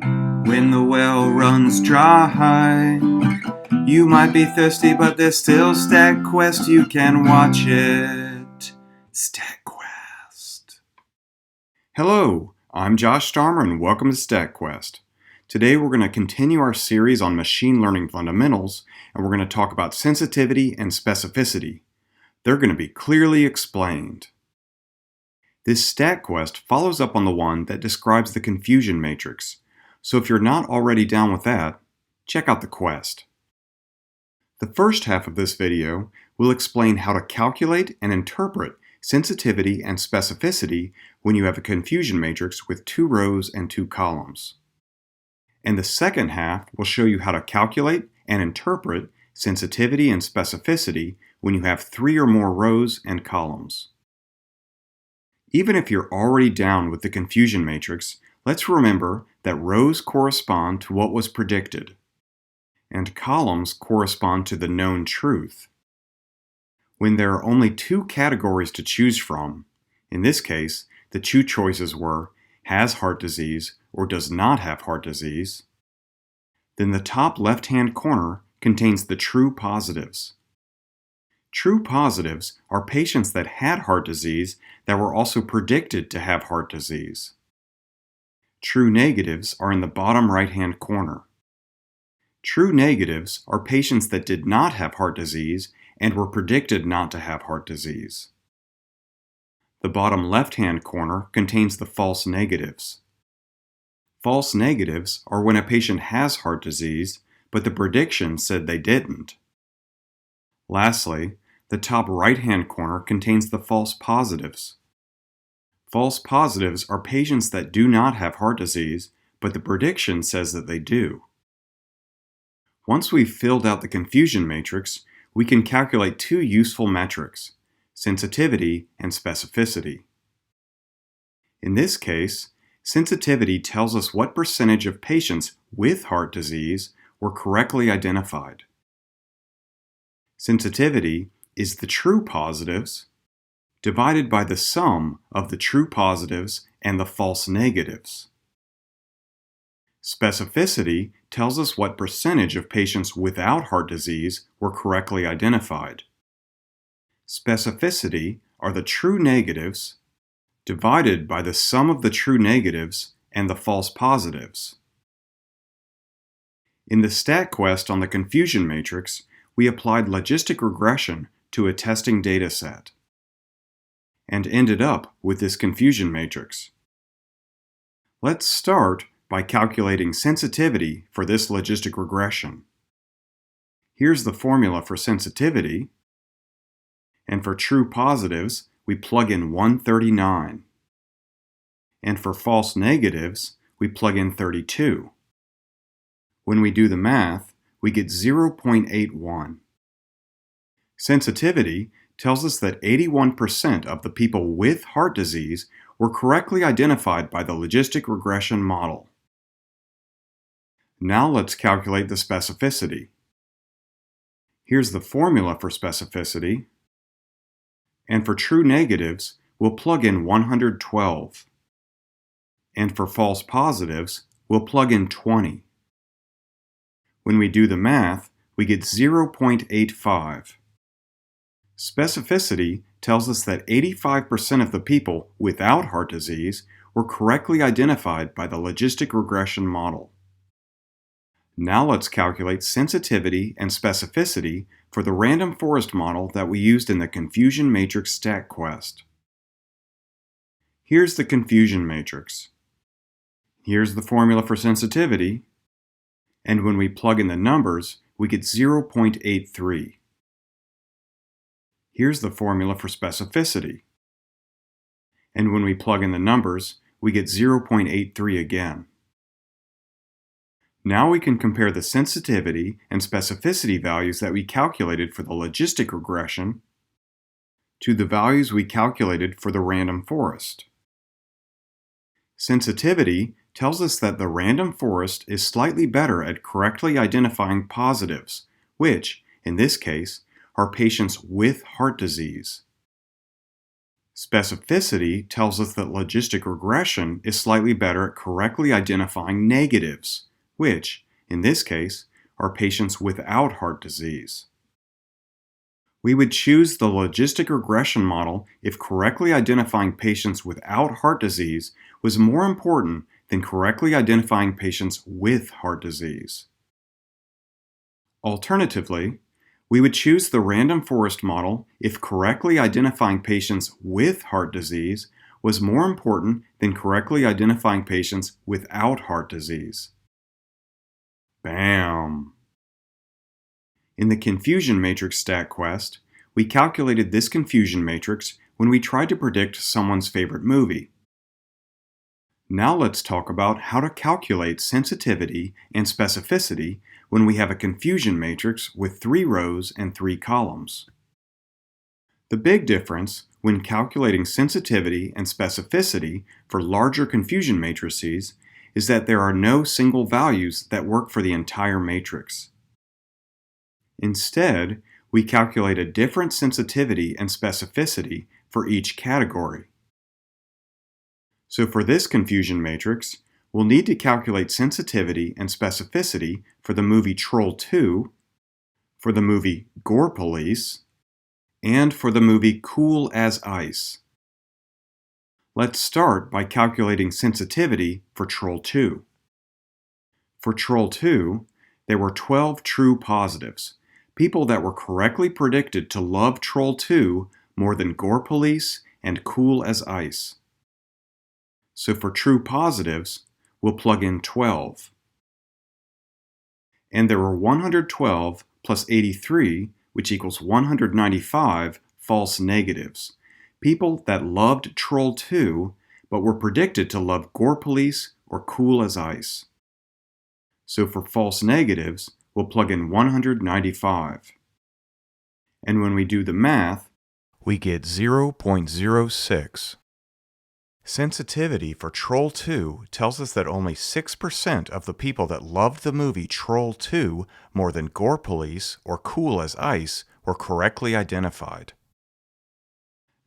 When the well runs dry, you might be thirsty, but there's still StatQuest. You can watch it. StatQuest. Hello, I'm Josh Starmer, and welcome to StatQuest. Today we're going to continue our series on machine learning fundamentals, and we're going to talk about sensitivity and specificity. They're going to be clearly explained. This StatQuest follows up on the one that describes the confusion matrix. So if you're not already down with that, check out the quest. The first half of this video will explain how to calculate and interpret sensitivity and specificity when you have a confusion matrix with 2 rows and 2 columns. And the second half will show you how to calculate and interpret sensitivity and specificity when you have 3 or more rows and columns. Even if you're already down with the confusion matrix, let's remember that rows correspond to what was predicted, and columns correspond to the known truth. When there are only 2 categories to choose from, in this case, the 2 choices were has heart disease or does not have heart disease, then the top left-hand corner contains the true positives. True positives are patients that had heart disease that were also predicted to have heart disease. True negatives are in the bottom right-hand corner. True negatives are patients that did not have heart disease and were predicted not to have heart disease. The bottom left-hand corner contains the false negatives. False negatives are when a patient has heart disease, but the prediction said they didn't. Lastly, the top right-hand corner contains the false positives. False positives are patients that do not have heart disease, but the prediction says that they do. Once we've filled out the confusion matrix, we can calculate 2 useful metrics, sensitivity and specificity. In this case, sensitivity tells us what percentage of patients with heart disease were correctly identified. Sensitivity is the true positives divided by the sum of the true positives and the false negatives. Specificity tells us what percentage of patients without heart disease were correctly identified. Specificity are the true negatives divided by the sum of the true negatives and the false positives. In the StatQuest on the confusion matrix, we applied logistic regression to a testing data set and ended up with this confusion matrix. Let's start by calculating sensitivity for this logistic regression. Here's the formula for sensitivity, and for true positives, we plug in 139, and for false negatives, we plug in 32. When we do the math, we get 0.81. Sensitivity tells us that 81% of the people with heart disease were correctly identified by the logistic regression model. Now let's calculate the specificity. Here's the formula for specificity, and for true negatives, we'll plug in 112, and for false positives, we'll plug in 20. When we do the math, we get 0.85. Specificity tells us that 85% of the people without heart disease were correctly identified by the logistic regression model. Now let's calculate sensitivity and specificity for the random forest model that we used in the confusion matrix StatQuest. Here's the confusion matrix. Here's the formula for sensitivity, and when we plug in the numbers, we get 0.83. Here's the formula for specificity, and when we plug in the numbers, we get 0.83 again. Now we can compare the sensitivity and specificity values that we calculated for the logistic regression to the values we calculated for the random forest. Sensitivity tells us that the random forest is slightly better at correctly identifying positives, which, in this case, are patients with heart disease. Specificity tells us that logistic regression is slightly better at correctly identifying negatives, which, in this case, are patients without heart disease. We would choose the logistic regression model if correctly identifying patients without heart disease was more important than correctly identifying patients with heart disease. Alternatively, we would choose the random forest model if correctly identifying patients with heart disease was more important than correctly identifying patients without heart disease. Bam! In the confusion matrix StatQuest, we calculated this confusion matrix when we tried to predict someone's favorite movie. Now let's talk about how to calculate sensitivity and specificity when we have a confusion matrix with 3 rows and 3 columns. The big difference when calculating sensitivity and specificity for larger confusion matrices is that there are no single values that work for the entire matrix. Instead, we calculate a different sensitivity and specificity for each category. So for this confusion matrix, we'll need to calculate sensitivity and specificity for the movie Troll 2, for the movie Gore Police, and for the movie Cool as Ice. Let's start by calculating sensitivity for Troll 2. For Troll 2, there were 12 true positives, people that were correctly predicted to love Troll 2 more than Gore Police and Cool as Ice. So for true positives, we'll plug in 12. And there were 112 plus 83, which equals 195, false negatives. People that loved Troll 2, but were predicted to love Gore Police or Cool as Ice. So for false negatives, we'll plug in 195. And when we do the math, we get 0.06. Sensitivity for Troll 2 tells us that only 6% of the people that loved the movie Troll 2 more than Gore Police or Cool as Ice were correctly identified.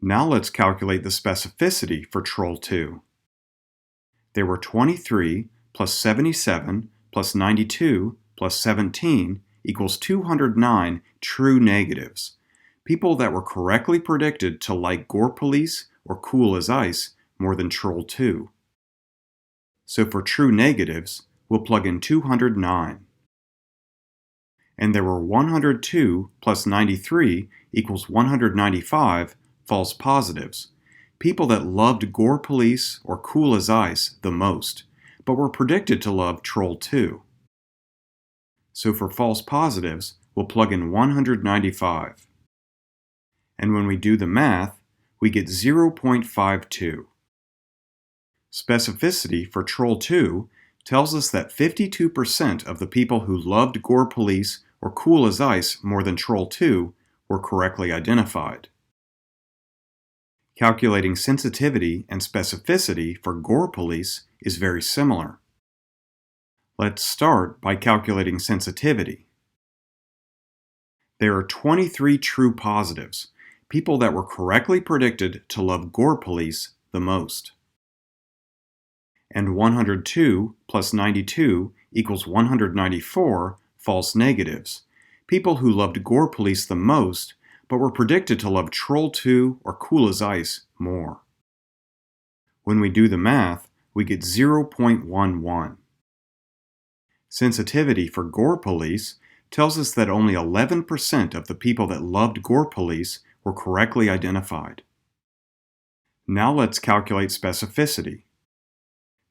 Now let's calculate the specificity for Troll 2. There were 23 plus 77 plus 92 plus 17 equals 209 true negatives. People that were correctly predicted to like Gore Police or Cool as Ice more than Troll 2. So for true negatives, we'll plug in 209. And there were 102 plus 93 equals 195 false positives. People that loved Gore Police or Cool as Ice the most, but were predicted to love Troll 2. So for false positives, we'll plug in 195. And when we do the math, we get 0.52. Specificity for Troll 2 tells us that 52% of the people who loved Gore Police or Cool as Ice more than Troll 2 were correctly identified. Calculating sensitivity and specificity for Gore Police is very similar. Let's start by calculating sensitivity. There are 23 true positives, people that were correctly predicted to love Gore Police the most. And 102 plus 92 equals 194 false negatives, people who loved Gore Police the most but were predicted to love Troll 2 or Cool as Ice more. When we do the math, we get 0.11. Sensitivity for Gore Police tells us that only 11% of the people that loved Gore Police were correctly identified. Now let's calculate specificity.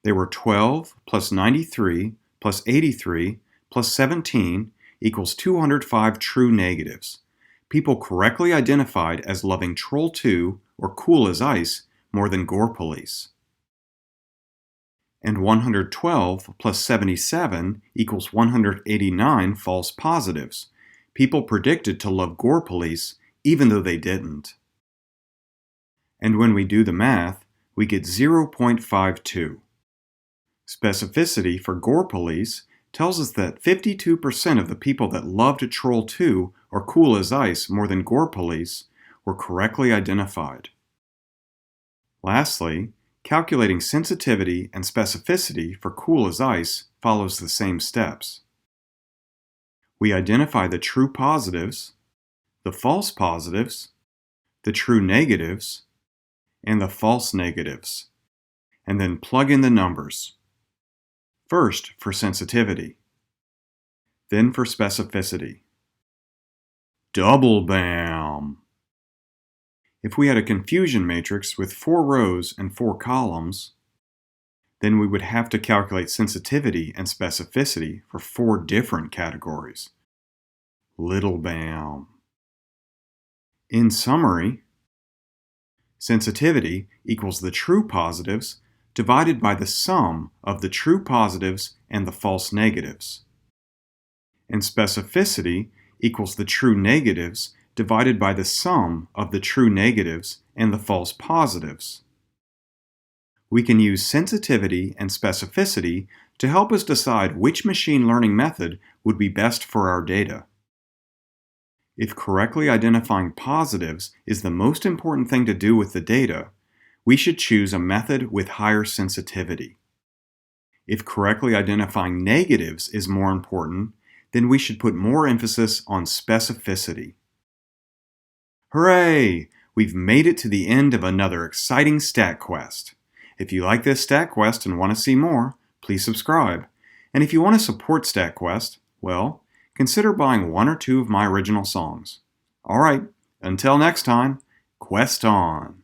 There were 12 plus 93 plus 83 plus 17 equals 205 true negatives. People correctly identified as loving Troll 2 or Cool as Ice more than Gore Police. And 112 plus 77 equals 189 false positives. People predicted to love Gore Police even though they didn't. And when we do the math, we get 0.52. Specificity for Gore Police tells us that 52% of the people that loved Troll 2 or Cool as Ice more than Gore Police were correctly identified. Lastly, calculating sensitivity and specificity for cool as ice follows the same steps. We identify the true positives, the false positives, the true negatives, and the false negatives, and then plug in the numbers. First for sensitivity, then for specificity. Double bam! If we had a confusion matrix with 4 rows and 4 columns, then we would have to calculate sensitivity and specificity for 4 different categories. Little bam! In summary, sensitivity equals the true positives divided by the sum of the true positives and the false negatives. And specificity equals the true negatives divided by the sum of the true negatives and the false positives. We can use sensitivity and specificity to help us decide which machine learning method would be best for our data. If correctly identifying positives is the most important thing to do with the data, we should choose a method with higher sensitivity. If correctly identifying negatives is more important, then we should put more emphasis on specificity. Hooray! We've made it to the end of another exciting StatQuest. If you like this StatQuest and want to see more, please subscribe. And if you want to support StatQuest, well, consider buying 1 or 2 of my original songs. Alright, until next time, quest on!